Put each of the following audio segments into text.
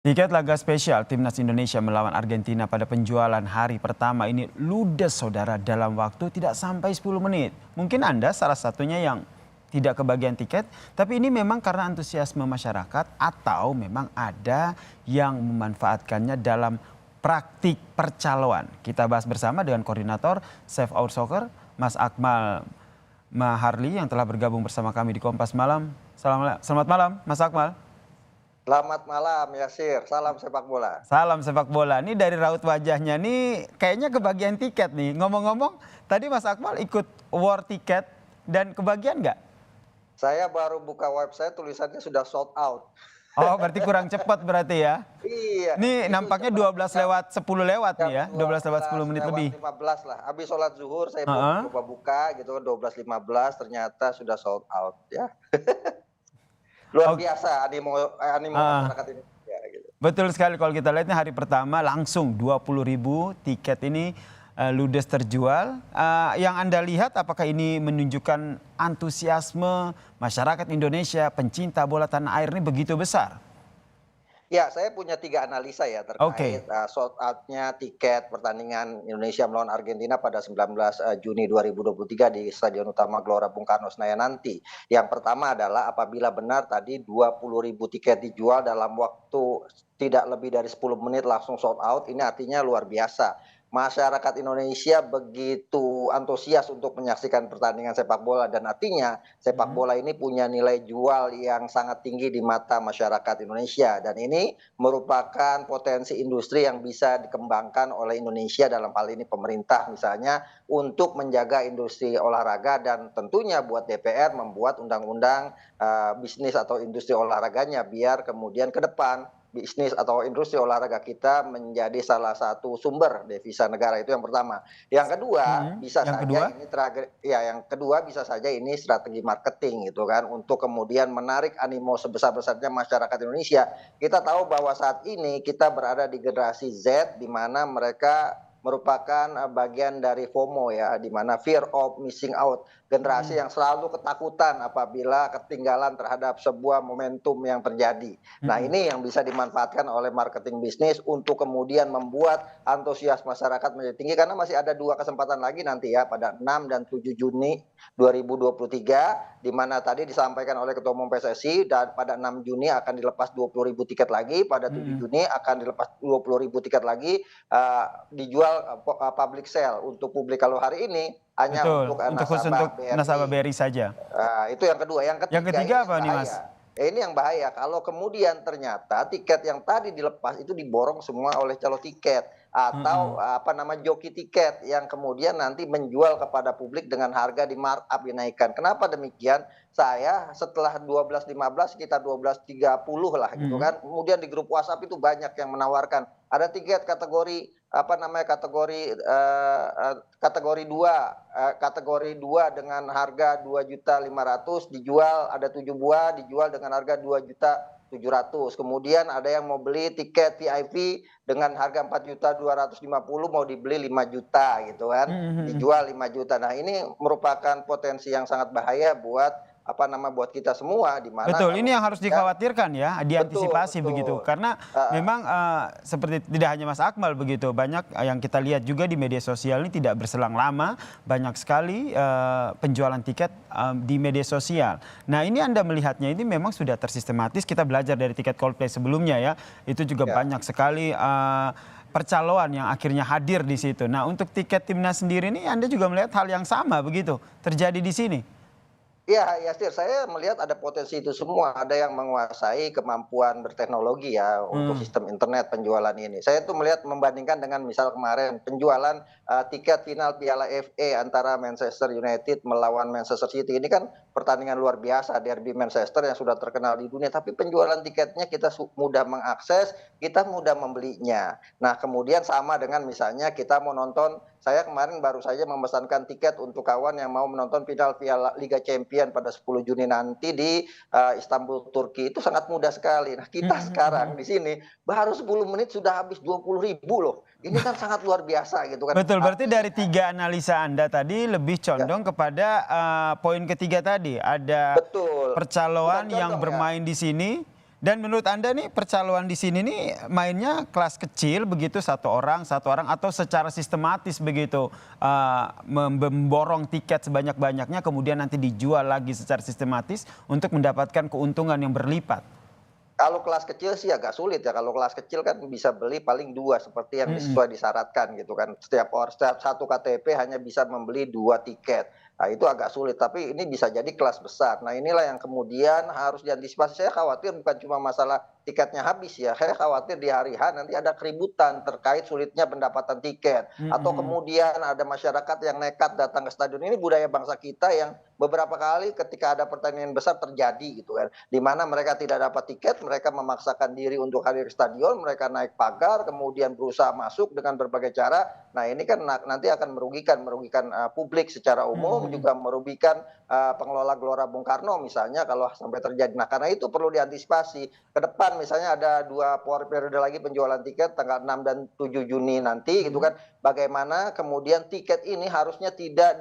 Tiket laga spesial Timnas Indonesia melawan Argentina pada penjualan hari pertama ini ludes saudara dalam waktu tidak sampai 10 menit. Mungkin Anda salah satunya yang tidak kebagian tiket, tapi ini memang karena antusiasme masyarakat atau memang ada yang memanfaatkannya dalam praktik percaloan. Kita bahas bersama dengan koordinator Save Our Soccer, Mas Akmal Maharli yang telah bergabung bersama kami di Kompas Malam. Selamat malam, Mas Akmal. Selamat malam Yasir, salam sepak bola. Salam sepak bola. Ini dari raut wajahnya nih kayaknya kebagian tiket nih. Ngomong-ngomong, tadi Mas Akmal ikut war tiket dan kebagian nggak? Saya baru buka website tulisannya sudah sold out. Oh, berarti kurang cepat berarti ya? Iya. Ini nampaknya 12 lewat 10 lewat nih ya, 12 lewat 10 menit lewat lebih. 15 lah. Habis sholat zuhur saya coba buka gitu kan 12.15 ternyata sudah sold out ya. Luar biasa animo masyarakat Indonesia gitu. Betul sekali kalau kita lihatnya hari pertama langsung 20.000 tiket ini ludes terjual. Yang Anda lihat apakah ini menunjukkan antusiasme masyarakat Indonesia pencinta bola tanah air ini begitu besar? Ya, saya punya 3 analisa ya terkait sold out-nya tiket pertandingan Indonesia melawan Argentina pada 19 Juni 2023 di Stadion Utama Gelora Bung Karno Senayan nanti. Yang pertama adalah apabila benar tadi 20.000 tiket dijual dalam waktu tidak lebih dari 10 menit langsung sold out, ini artinya luar biasa. Masyarakat Indonesia begitu antusias untuk menyaksikan pertandingan sepak bola dan artinya sepak bola ini punya nilai jual yang sangat tinggi di mata masyarakat Indonesia dan ini merupakan potensi industri yang bisa dikembangkan oleh Indonesia dalam hal ini pemerintah misalnya untuk menjaga industri olahraga dan tentunya buat DPR membuat undang-undang bisnis atau industri olahraganya biar kemudian ke depan bisnis atau industri olahraga kita menjadi salah satu sumber devisa negara, itu yang pertama. Yang kedua bisa saja ini yang kedua bisa saja ini strategi marketing gitu kan untuk kemudian menarik animo sebesar-besarnya masyarakat Indonesia. Kita tahu bahwa saat ini kita berada di generasi Z di mana mereka merupakan bagian dari FOMO ya, di mana fear of missing out, generasi yang selalu ketakutan apabila ketinggalan terhadap sebuah momentum yang terjadi. Nah, ini yang bisa dimanfaatkan oleh marketing bisnis untuk kemudian membuat antusias masyarakat menjadi tinggi karena masih ada 2 kesempatan lagi nanti ya pada 6 dan 7 Juni 2023 di mana tadi disampaikan oleh Ketua Umum PSSI dan pada 6 Juni akan dilepas 20.000 tiket lagi, pada 7 Juni akan dilepas 20.000 tiket lagi dijual public sale untuk publik. Kalau hari ini hanya untuk nasabah BRI saja. Itu yang kedua. Yang ketiga apa nih Mas? Ini yang bahaya kalau kemudian ternyata tiket yang tadi dilepas itu diborong semua oleh calo tiket atau joki tiket yang kemudian nanti menjual kepada publik dengan harga di markup dinaikkan. Kenapa demikian? Saya setelah 12.15 sekitar 12.30 lah gitu kan. Kemudian di grup WhatsApp itu banyak yang menawarkan ada tiket kategori kategori 2 dengan harga 2.500.000 dijual ada 7 buah dijual dengan harga 2.700.000. Kemudian ada yang mau beli tiket VIP dengan harga 4.250.000 mau dibeli 5 juta gitu kan. Dijual 5 juta. Nah, ini merupakan potensi yang sangat bahaya buat buat kita semua di mana betul ini yang harus dikhawatirkan ya, diantisipasi begitu karena memang seperti tidak hanya Mas Akmal begitu, banyak yang kita lihat juga di media sosial ini tidak berselang lama banyak sekali penjualan tiket di media sosial. Nah, ini Anda melihatnya ini memang sudah tersistematis, kita belajar dari tiket Coldplay sebelumnya ya, itu juga banyak sekali percaloan yang akhirnya hadir di situ. Nah, untuk tiket timnas sendiri ini Anda juga melihat hal yang sama begitu terjadi di sini? Ya, Yasir, saya melihat ada potensi itu semua. Ada yang menguasai kemampuan berteknologi ya untuk sistem internet penjualan ini. Saya tuh melihat membandingkan dengan misal kemarin penjualan tiket final Piala FA antara Manchester United melawan Manchester City. Ini kan pertandingan luar biasa, derby Manchester yang sudah terkenal di dunia. Tapi penjualan tiketnya kita mudah mengakses, kita mudah membelinya. Nah, kemudian sama dengan misalnya kita mau nonton, saya kemarin baru saja memesankan tiket untuk kawan yang mau menonton final Piala Liga Champions pada 10 Juni nanti di Istanbul, Turki. Itu sangat mudah sekali. Nah, kita sekarang di sini baru 10 menit sudah habis 20.000 loh. Ini kan sangat luar biasa gitu kan. Betul, berarti dari 3 analisa Anda tadi lebih condong kepada poin ketiga tadi. Ada percaloan yang bermain di sini Dan menurut Anda nih percaloan di sini nih mainnya kelas kecil begitu satu orang atau secara sistematis begitu memborong tiket sebanyak-banyaknya kemudian nanti dijual lagi secara sistematis untuk mendapatkan keuntungan yang berlipat. Kalau kelas kecil sih agak sulit ya, kalau kelas kecil kan bisa beli paling 2 seperti yang sesuai disyaratkan gitu kan. Setiap satu KTP hanya bisa membeli 2 tiket. Nah itu agak sulit, tapi ini bisa jadi kelas besar. Nah inilah yang kemudian harus diantisipasi. Saya khawatir bukan cuma masalah tiketnya habis ya, saya khawatir di hari H nanti ada keributan terkait sulitnya pendapatan tiket. Atau kemudian ada masyarakat yang nekat datang ke stadion. Ini budaya bangsa kita yang beberapa kali ketika ada pertandingan besar terjadi gitu kan. Di mana mereka tidak dapat tiket, mereka memaksakan diri untuk hadir ke stadion, mereka naik pagar, kemudian berusaha masuk dengan berbagai cara. Nah ini kan nanti akan merugikan publik secara umum, juga merugikan pengelola Gelora Bung Karno misalnya kalau sampai terjadi. Nah karena itu perlu diantisipasi. Ke depan misalnya ada 2 periode lagi penjualan tiket tanggal 6 dan 7 Juni nanti gitu kan. Bagaimana kemudian tiket ini harusnya tidak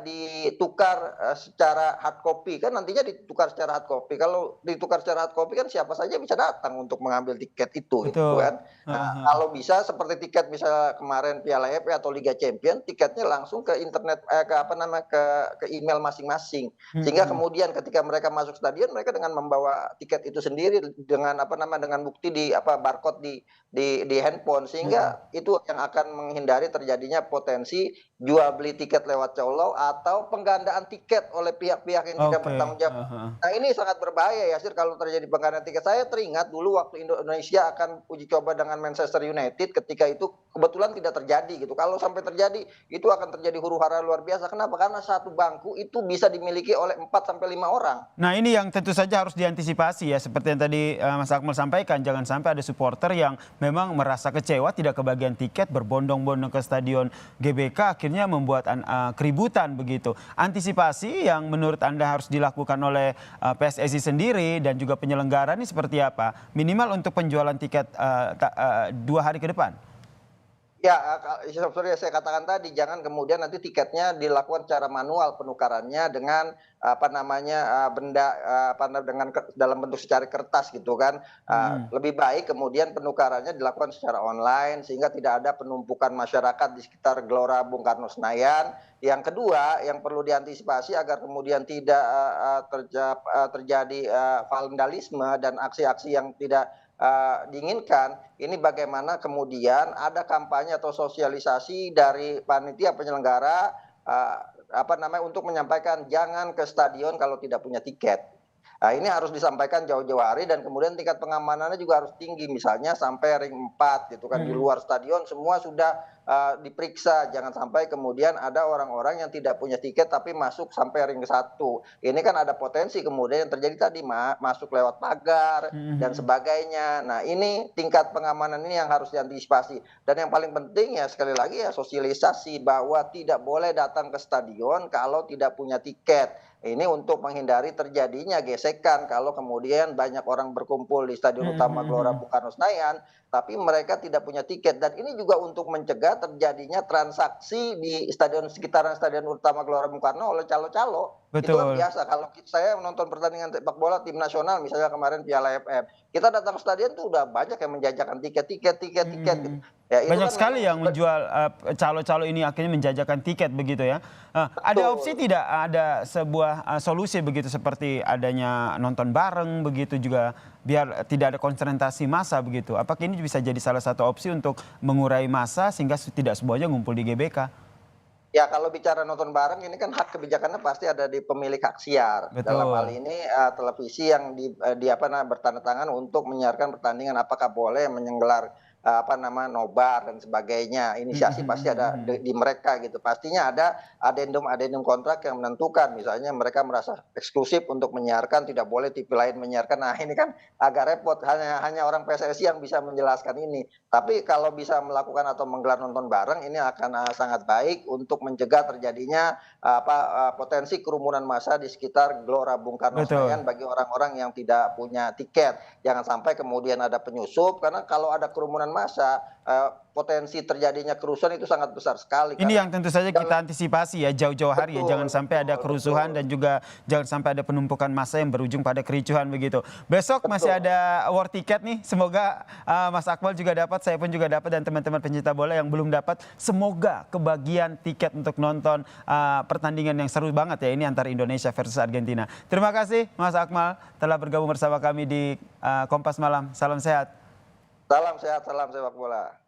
ditukar secara hard copy, kan nantinya ditukar secara hard copy. Kalau ditukar secara hard copy kan siapa saja bisa datang untuk mengambil tiket itu gitu Betul. kan. Nah, kalau bisa seperti tiket misalnya kemarin Piala AFF atau Liga Champions, tiketnya langsung ke internet ke email masing-masing. Sehingga kemudian ketika mereka masuk stadion mereka dengan membawa tiket itu sendiri dengan dengan bukti barcode di handphone, sehingga itu yang akan menghindari terjadinya potensi jual beli tiket lewat colo atau penggandaan tiket oleh pihak-pihak yang tidak Oke. bertanggung jawab. Nah ini sangat berbahaya ya Sir kalau terjadi penggandaan tiket. Saya teringat dulu waktu Indonesia akan uji coba dengan Manchester United, ketika itu kebetulan tidak terjadi gitu. Kalau sampai terjadi itu akan terjadi huru-hara luar biasa. Kenapa? Karena satu bangku itu bisa dimiliki oleh 4 sampai 5 orang. Nah ini yang tentu saja harus diantisipasi ya, seperti yang tadi Mas Akmal sampaikan, jangan sampai ada supporter yang memang merasa kecewa tidak kebagian tiket berbondong-bondong ke stadion GBK akhirnya membuat keributan begitu. Antisipasi yang menurut Anda harus dilakukan oleh PSSI sendiri dan juga penyelenggara ini seperti apa? Minimal untuk penjualan tiket 2 hari ke depan. Ya, seperti yang saya katakan tadi, jangan kemudian nanti tiketnya dilakukan secara manual penukarannya dengan dalam bentuk secara kertas gitu kan. Lebih baik kemudian penukarannya dilakukan secara online sehingga tidak ada penumpukan masyarakat di sekitar Gelora Bung Karno Senayan. Yang kedua, yang perlu diantisipasi agar kemudian tidak terjadi vandalisme dan aksi-aksi yang tidak diinginkan, ini bagaimana kemudian ada kampanye atau sosialisasi dari panitia penyelenggara untuk menyampaikan jangan ke stadion kalau tidak punya tiket. Nah, ini harus disampaikan jauh-jauh hari dan kemudian tingkat pengamanannya juga harus tinggi, misalnya sampai ring 4 gitu kan. Di luar stadion semua sudah diperiksa, jangan sampai kemudian ada orang-orang yang tidak punya tiket tapi masuk sampai ring 1. Ini kan ada potensi kemudian yang terjadi tadi masuk lewat pagar dan sebagainya. Nah, ini tingkat pengamanan ini yang harus diantisipasi. Dan yang paling penting ya sekali lagi ya sosialisasi bahwa tidak boleh datang ke stadion kalau tidak punya tiket. Ini untuk menghindari terjadinya gesekan kalau kemudian banyak orang berkumpul di Stadion Utama Gelora Bung Karno Senayan, tapi mereka tidak punya tiket. Dan ini juga untuk mencegah terjadinya transaksi di sekitaran Stadion Utama Gelora Bung Karno oleh calo-calo. Itu kan Betul. biasa. Kalau saya menonton pertandingan sepak bola tim nasional, misalnya kemarin Piala AFF, kita datang ke stadion tuh udah banyak yang menjajakan tiket. Ya, itu Banyak kan sekali memang yang menjual calo-calo ini akhirnya menjajakan tiket begitu ya. Ada opsi betul. tidak ada sebuah solusi begitu seperti adanya nonton bareng begitu juga biar tidak ada konsentrasi massa begitu. Apakah ini bisa jadi salah satu opsi untuk mengurai massa sehingga tidak semuanya ngumpul di GBK? Ya kalau bicara nonton bareng ini kan hak kebijakannya pasti ada di pemilik hak siar. Dalam hal Betul. ini televisi yang bertanda tangan untuk menyiarkan pertandingan apakah boleh menggelar nobar dan sebagainya. Inisiasi pasti ada di mereka gitu. Pastinya ada adendum kontrak yang menentukan. Misalnya mereka merasa eksklusif untuk menyiarkan, tidak boleh TV lain menyiarkan. Nah, ini kan agak repot, hanya orang PSSI yang bisa menjelaskan ini. Tapi kalau bisa melakukan atau menggelar nonton bareng ini akan sangat baik untuk mencegah terjadinya potensi kerumunan massa di sekitar Gelora Bung Karno Betul. Senayan bagi orang-orang yang tidak punya tiket. Jangan sampai kemudian ada penyusup, karena kalau ada kerumunan massa, potensi terjadinya kerusuhan itu sangat besar sekali. Ini yang tentu saja kita antisipasi ya jauh-jauh hari ya, jangan sampai ada kerusuhan dan juga jangan sampai ada penumpukan massa yang berujung pada kericuhan begitu. Besok masih ada war ticket nih, semoga Mas Akmal juga dapat, saya pun juga dapat dan teman-teman pencinta bola yang belum dapat, semoga kebagian tiket untuk nonton pertandingan yang seru banget ya ini antara Indonesia versus Argentina. Terima kasih Mas Akmal telah bergabung bersama kami di Kompas Malam. Salam sehat. Salam sehat, salam sepak bola.